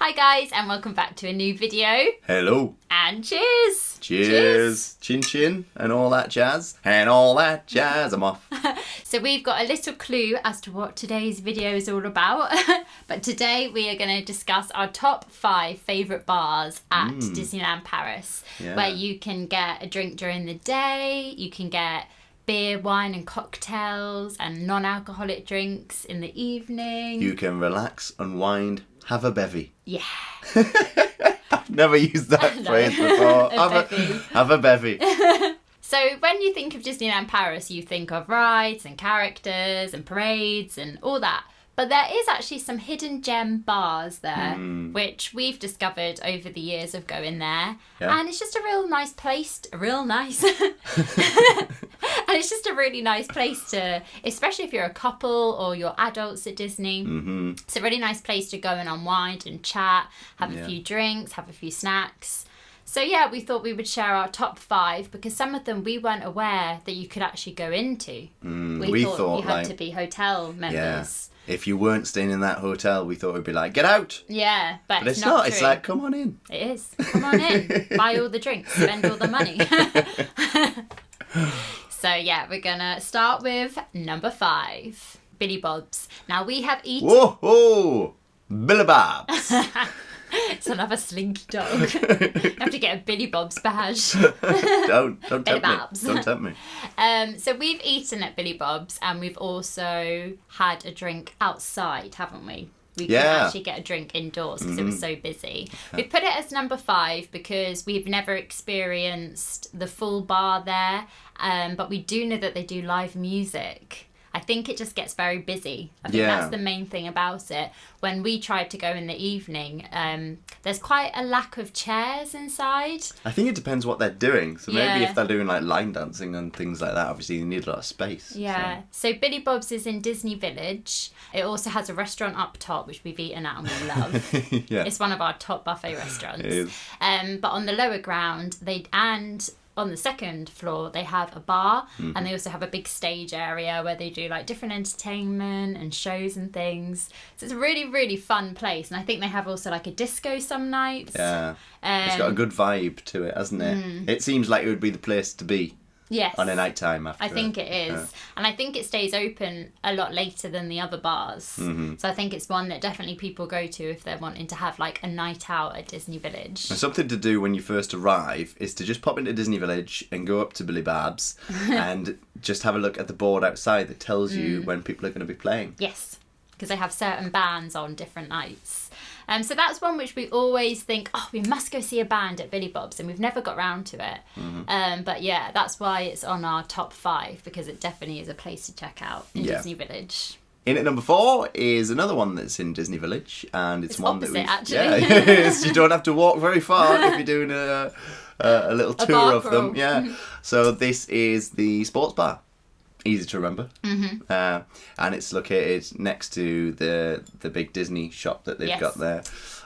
Hi guys, and welcome back to a new video. Hello. And cheers. Cheers. Chin chin and all that jazz. And all that jazz. I'm off. So we've got a little clue as to what today's video is all about. But today we are going to discuss our top 5 favourite bars at Disneyland Paris. Yeah. Where you can get a drink during the day, you can get beer, wine and cocktails and non-alcoholic drinks in the evening. You can relax, unwind, have a bevy. Yeah. I've never used that phrase before. Have a bevy. So when you think of Disneyland Paris, you think of rides and characters and parades and all that. But there is actually some hidden gem bars there, which we've discovered over the years of going there. Yeah. And it's just a real nice place, and it's just a really nice place to, especially if you're a couple or you're adults at Disney. Mm-hmm. It's a really nice place to go and unwind and chat, have a few drinks, have a few snacks. So yeah, we thought we would share our top 5 because some of them we weren't aware that you could actually go into. We thought you had to be hotel members. Yeah. If you weren't staying in that hotel, we thought it would be like, get out. Yeah, but it's not. True. It's like, come on in. It is. Come on in. Buy all the drinks. Spend all the money. So yeah, we're going to start with number 5. Billy Bob's. Now we have eaten... Whoa! Billy Bob's. It's another slinky dog. You have to get a Billy Bob's badge. Don't tempt Billy me. Bob's. Don't tempt me. So we've eaten at Billy Bob's and we've also had a drink outside, haven't we? We couldn't actually get a drink indoors because it was so busy. We put it as number 5 because we've never experienced the full bar there, but we do know that they do live music. I think it just gets very busy. I think that's the main thing about it. When we tried to go in the evening, there's quite a lack of chairs inside. I think it depends what they're doing. So maybe if they're doing like line dancing and things like that, obviously you need a lot of space. Yeah. So Billy Bob's is in Disney Village. It also has a restaurant up top, which we've eaten at and we love. Yeah. It's one of our top buffet restaurants. It is. But on the lower ground, on the second floor, they have a bar and they also have a big stage area where they do like different entertainment and shows and things. So it's a really, really fun place. And I think they have also like a disco some nights. Yeah. It's got a good vibe to it, hasn't it? It seems like it would be the place to be. Yes. On a night time after. I think it is. Yeah. And I think it stays open a lot later than the other bars. So I think it's one that definitely people go to if they're wanting to have like a night out at Disney Village. And something to do when you first arrive is to just pop into Disney Village and go up to Billy Bob's and just have a look at the board outside that tells you when people are going to be playing. Yes. Because they have certain bands on different nights. So that's one which we always think, we must go see a band at Billy Bob's, and we've never got round to it. But yeah, that's why it's on our top 5, because it definitely is a place to check out in Disney Village. In at number 4 is another one that's in Disney Village, and it's one opposite, that we've... actually. Yeah, it is. You don't have to walk very far if you're doing a little tour of them. Yeah. So this is the sports bar. Easy to remember. And it's located next to the big Disney shop that they've got there,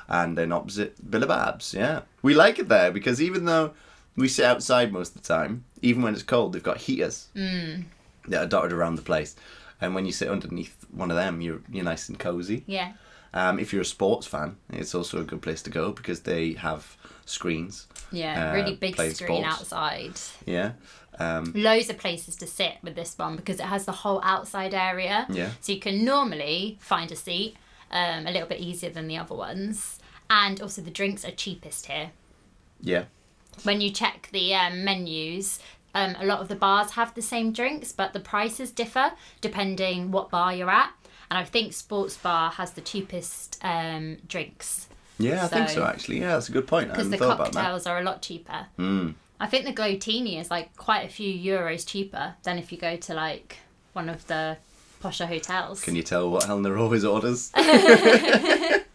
and then opposite Billy Bob's. Yeah, we like it there because even though we sit outside most of the time, even when it's cold, they've got heaters that are dotted around the place, and when you sit underneath one of them, you're nice and cozy. Yeah. If you're a sports fan, it's also a good place to go because they have screens. Yeah, really big screen outside. Yeah. Loads of places to sit with this one because it has the whole outside area. Yeah. So you can normally find a seat a little bit easier than the other ones. And also the drinks are cheapest here. Yeah. When you check the menus, a lot of the bars have the same drinks, but the prices differ depending what bar you're at. And I think Sports Bar has the cheapest drinks. Yeah, I think so actually. Yeah, that's a good point. Because the cocktails are a lot cheaper. I think the Glotini is like quite a few euros cheaper than if you go to like one of the posher hotels. Can you tell what Helena always orders? But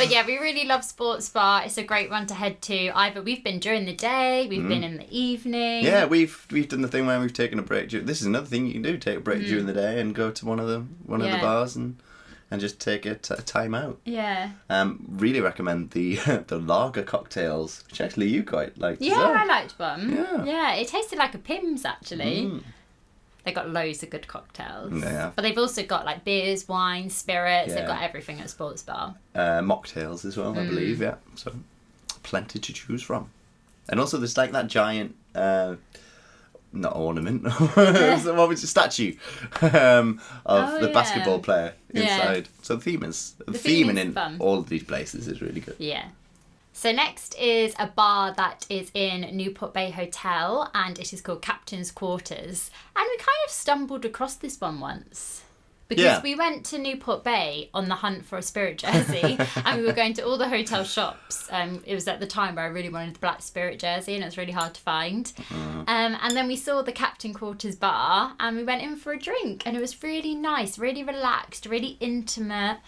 yeah, we really love Sports Bar. It's a great one to head to. Either we've been during the day, we've been in the evening. Yeah, we've done the thing where we've taken a break. This is another thing you can do: take a break during the day and go to one of the bars and just take a time out. Yeah. Really recommend the lager cocktails, which actually you quite liked. Yeah, as well. I liked one. Yeah, it tasted like a Pimm's actually. They've got loads of good cocktails. Yeah. But they've also got like beers, wine, spirits. They've got everything at a sports bar. Mocktails as well, I believe, yeah. So plenty to choose from. And also there's like that giant, not ornament, what was it, statue of the basketball player inside. So the theming in fun. all of these places is really good. Yeah. So next is a bar that is in Newport Bay Hotel, and it is called Captain's Quarters. And we kind of stumbled across this one once. Because we went to Newport Bay on the hunt for a Spirit jersey, and we were going to all the hotel shops. It was at the time where I really wanted the black Spirit jersey, and it was really hard to find. And then we saw the Captain Quarters bar, and we went in for a drink, and it was really nice, really relaxed, really intimate.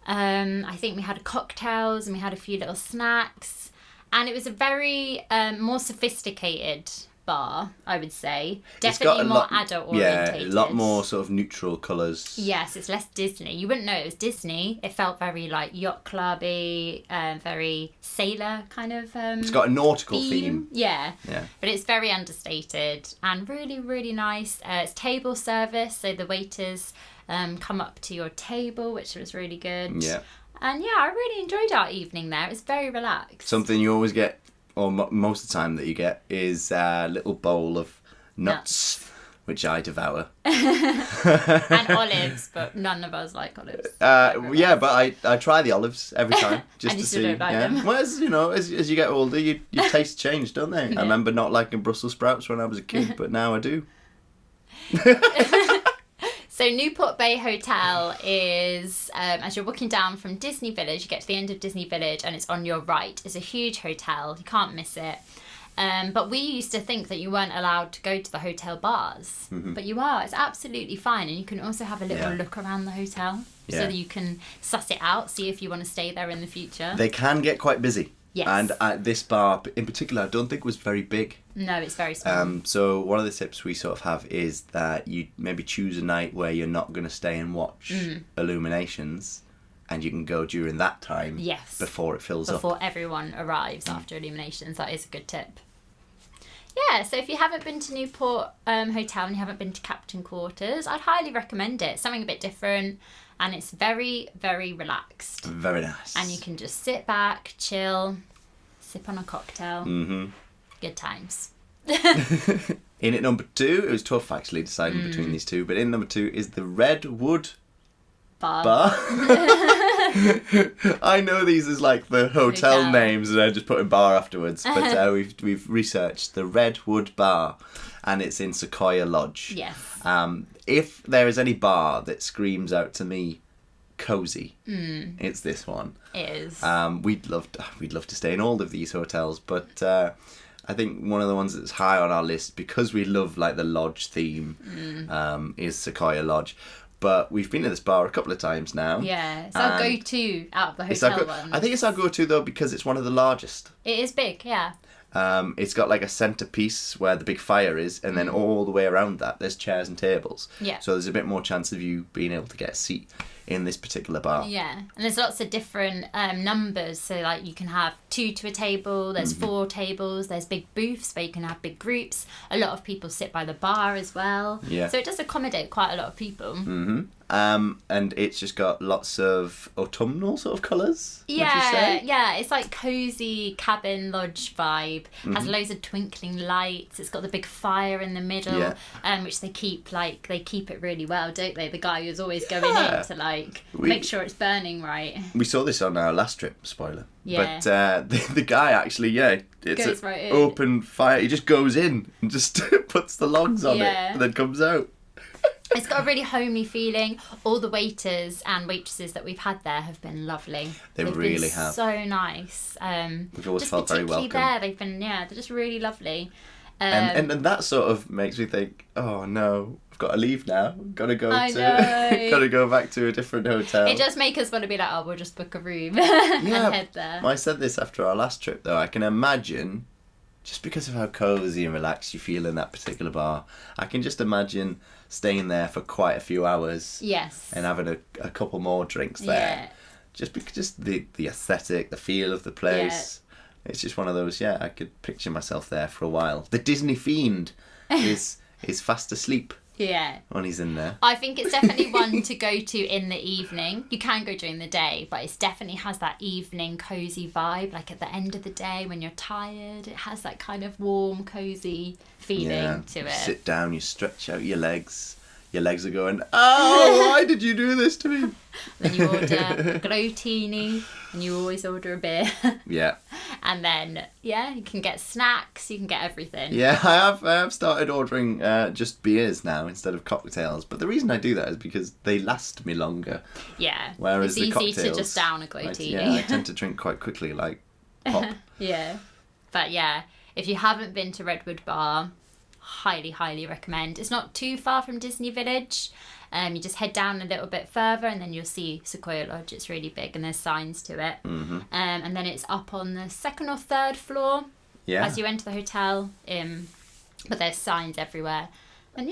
I think we had cocktails, and we had a few little snacks, and it was a very more sophisticated bar, I would say. Definitely more adult orientated. Yeah, a lot more sort of neutral colours. Yes, it's less Disney. You wouldn't know it was Disney. It felt very like yacht clubby, very sailor kind of it's got a nautical theme. Yeah. But it's very understated and really, really nice. It's table service, so the waiters come up to your table, which was really good. Yeah. And yeah, I really enjoyed our evening there. It was very relaxed. Something you always get, or most of the time that you get, is a little bowl of nuts. Which I devour. And olives, but none of us like olives. Yeah, but I try the olives every time just and to you see. Don't like them. Well, as you get older, your tastes change, don't they? I remember not liking Brussels sprouts when I was a kid, but now I do. So Newport Bay Hotel is, as you're walking down from Disney Village, you get to the end of Disney Village and it's on your right. It's a huge hotel. You can't miss it. But we used to think that you weren't allowed to go to the hotel bars. But you are. It's absolutely fine. And you can also have a little look around the hotel so that you can suss it out, see if you want to stay there in the future. They can get quite busy. Yes. And this bar in particular, I don't think was very big. No, it's very small. So one of the tips we sort of have is that you maybe choose a night where you're not going to stay and watch Illuminations, and you can go during that time before it fills up. Before everyone arrives after Illuminations. That is a good tip. Yeah, so if you haven't been to Newport Hotel and you haven't been to Captain Quarters, I'd highly recommend it. Something a bit different, and it's very, very relaxed. Very nice. And you can just sit back, chill, sip on a cocktail. Good times. In at number 2, it was tough actually deciding between these two, but in number 2 is the Redwood Bar. I know these as like the hotel names and I just put in bar afterwards, but we've researched the Redwood Bar, and it's in Sequoia Lodge. Yes. If there is any bar that screams out to me cozy, it's this one. It is. We'd love to stay in all of these hotels, but I think one of the ones that's high on our list, because we love like the lodge theme, is Sequoia Lodge. But we've been to this bar a couple of times now. Yeah, it's our go-to out of the hotel ones. I think it's our go-to though because it's one of the largest. It is big, yeah. It's got like a centerpiece where the big fire is, and then all the way around that there's chairs and tables. Yeah. So there's a bit more chance of you being able to get a seat in this particular bar. Yeah, and there's lots of different numbers. So like you can have 2 to a table, there's 4 tables, there's big booths where you can have big groups. A lot of people sit by the bar as well. Yeah. So it does accommodate quite a lot of people. And it's just got lots of autumnal sort of colours. Yeah, would you say? yeah. It's like cozy cabin lodge vibe. Has loads of twinkling lights. It's got the big fire in the middle, which they keep it really well, don't they? The guy who's always going in to make sure it's burning right. We saw this on our last trip. Spoiler. Yeah. But the guy actually, it's goes right in. Open fire. He just goes in and just puts the logs on it and then comes out. It's got a really homely feeling. All the waiters and waitresses that we've had there have been lovely. They've really have. So nice. We've always felt very welcome. There, they've been, they're just really lovely. And that sort of makes me think, oh no, I've got to leave now. Gotta go back to a different hotel. It does make us want to be like, oh, we'll just book a room and head there. I said this after our last trip though. I can imagine, just because of how cozy and relaxed you feel in that particular bar, I can just imagine staying there for quite a few hours. Yes. And having a couple more drinks there. Yeah. Just because the aesthetic, the feel of the place. Yeah. It's just one of those, I could picture myself there for a while. The Disney fiend is fast asleep Yeah. When he's in there. I think it's definitely one to go to in the evening. You can go during the day, but it definitely has that evening cozy vibe. Like at the end of the day when you're tired, it has that kind of warm, cozy feeling to it. You sit down, you stretch out your legs. Your legs are going, oh, why did you do this to me? Then you order a glotini, and you always order a beer. Yeah. And then, you can get snacks, you can get everything. Yeah, I have started ordering just beers now instead of cocktails. But the reason I do that is because they last me longer. Yeah. Whereas it's the easy cocktails, to just down a glotini. I tend to drink quite quickly, like pop. Yeah. But yeah, if you haven't been to Redwood Bar, highly, highly recommend. It's not too far from Disney Village. You just head down a little bit further and then you'll see Sequoia Lodge. It's really big and there's signs to it. Mm-hmm. And then it's up on the 2nd or 3rd floor as you enter the hotel. But there's signs everywhere. And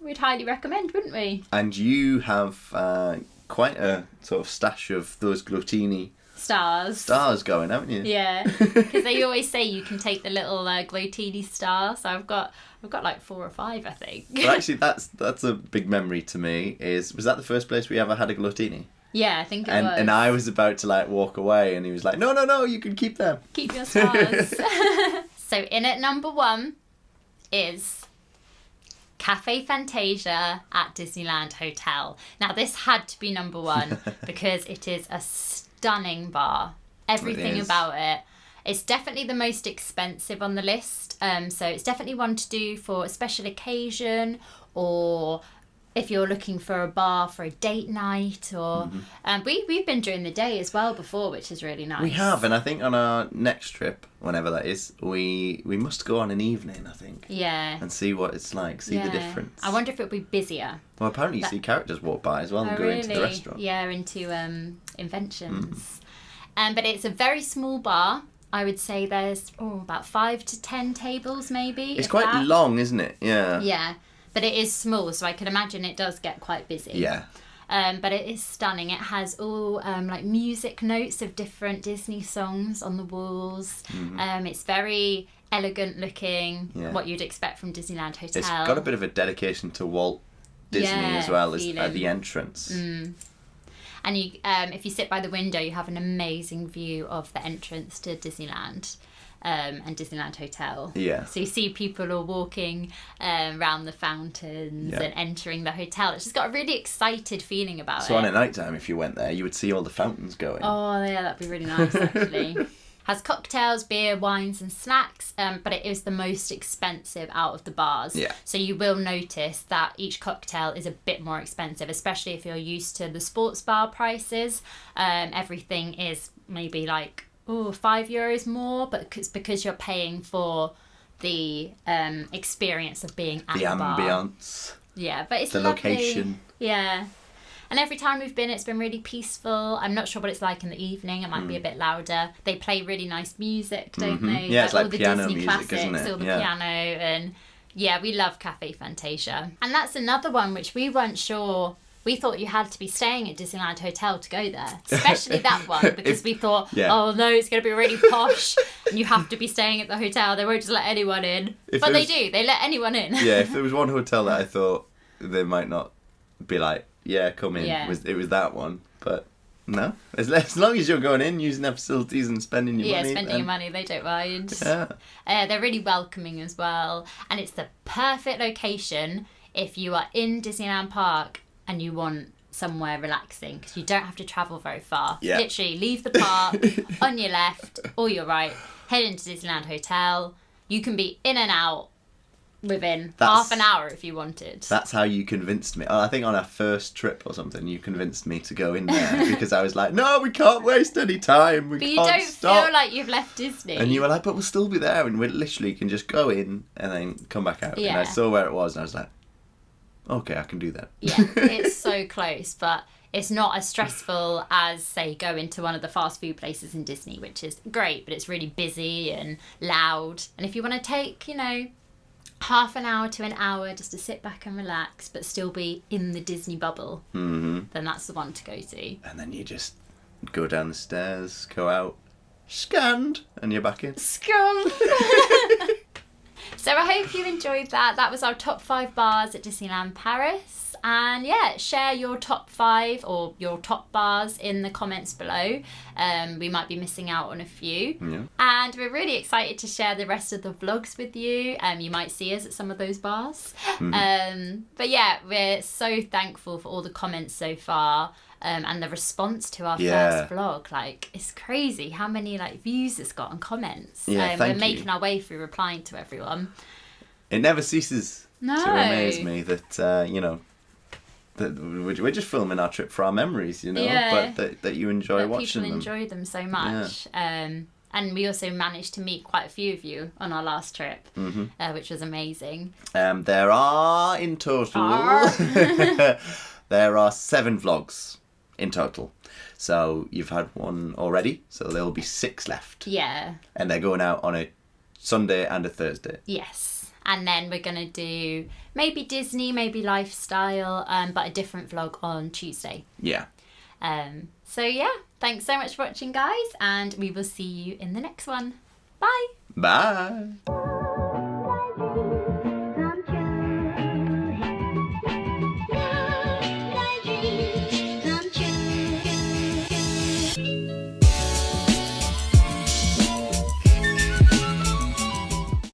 we'd highly recommend, wouldn't we? And you have quite a sort of stash of those glotini stars going, haven't you? Yeah, because they always say you can take the little glotini star. So I've got like 4 or 5, I think. Well, actually, that's a big memory to me. Was that the first place we ever had a glotini? Yeah, I think it was. And I was about to like walk away, and he was like, "No, you can keep them. Keep your stars." So in at number 1 is Cafe Fantasia at Disneyland Hotel. Now this had to be number 1 because it is a stunning bar. Everything about it. It's definitely the most expensive on the list. So it's definitely one to do for a special occasion, or if you're looking for a bar for a date night, or we've been during the day as well before, which is really nice. We have, and I think on our next trip, whenever that is, we must go on an evening, I think. Yeah. And see what it's like, see the difference. I wonder if it'll be busier. Well, apparently you see characters walk by as well and go into the restaurant. Yeah, into Inventions. But it's a very small bar. I would say there's about 5 to 10 tables maybe. It's quite long, isn't it? Yeah. Yeah, but it is small, so I can imagine it does get quite busy. Yeah. But it is stunning. It has all like music notes of different Disney songs on the walls. It's very elegant looking, what you'd expect from Disneyland Hotel. It's got a bit of a dedication to Walt Disney as well as at the entrance. And you, if you sit by the window, you have an amazing view of the entrance to Disneyland and Disneyland Hotel. Yeah. So you see people all walking around the fountains and entering the hotel. It's just got a really excited feeling about it. So on at night time, if you went there, you would see all the fountains going. Oh, yeah, that'd be really nice, actually. Has cocktails, beer, wines and snacks, but it is the most expensive out of the bars. Yeah. So you will notice that each cocktail is a bit more expensive, especially if you're used to the sports bar prices. Everything is maybe like €5 more, but it's because you're paying for the experience of being at the bar. The ambience. Yeah, but it's the lovely. Location. Yeah. And every time we've been, it's been really peaceful. I'm not sure what it's like in the evening. It might be a bit louder. They play really nice music, don't they? Yeah, it's like all the piano Disney music, classics, isn't it? all the piano, and we love Cafe Fantasia. And that's another one which we weren't sure. We thought you had to be staying at Disneyland Hotel to go there, especially that one, because we thought, oh no, it's going to be really posh, and you have to be staying at the hotel. They won't just let anyone in, but they do. They let anyone in. Yeah, if there was one hotel that I thought they might not be like, yeah, come in. Yeah. It was that one, but no. As long as you're going in, using their facilities and spending your money. Yeah, spending your money, they don't mind. Yeah. They're really welcoming as well, and it's the perfect location if you are in Disneyland Park and you want somewhere relaxing, because you don't have to travel very far. Yeah. Literally, leave the park on your left or your right, head into Disneyland Hotel. You can be in and out within half an hour if you wanted. That's how you convinced me. I think on our first trip or something, you convinced me to go in there because I was like, no, we can't waste any time. But you don't feel like you've left Disney. And you were like, but we'll still be there, and we literally can just go in and then come back out. Yeah. And I saw where it was, and I was like, okay, I can do that. Yeah, it's so close, but it's not as stressful as, say, going to one of the fast food places in Disney, which is great, but it's really busy and loud. And if you want to take, half an hour to an hour just to sit back and relax, but still be in the Disney bubble, then that's the one to go to. And then you just go down the stairs, go out, scanned, and you're back in. Scum! So I hope you enjoyed that. That was our top 5 bars at Disneyland Paris. And yeah, share your top 5 or your top bars in the comments below. We might be missing out on a few. Yeah. And we're really excited to share the rest of the vlogs with you. You might see us at some of those bars. But yeah, we're so thankful for all the comments so far. And the response to our first vlog, like, it's crazy how many like views it's got and comments. We're making our way through replying to everyone. It never ceases to amaze me that you know, that we're just filming our trip for our memories, you know, but that you enjoy watching them. People enjoy them so much. And we also managed to meet quite a few of you on our last trip, which was amazing. There are in total there are 7 vlogs in total. So you've had one already, so there will be 6 left. Yeah. And they're going out on a Sunday and a Thursday. Yes. And then we're going to do maybe Disney, maybe lifestyle, but a different vlog on Tuesday. Yeah. So yeah, thanks so much for watching, guys, and we will see you in the next one. Bye. Bye.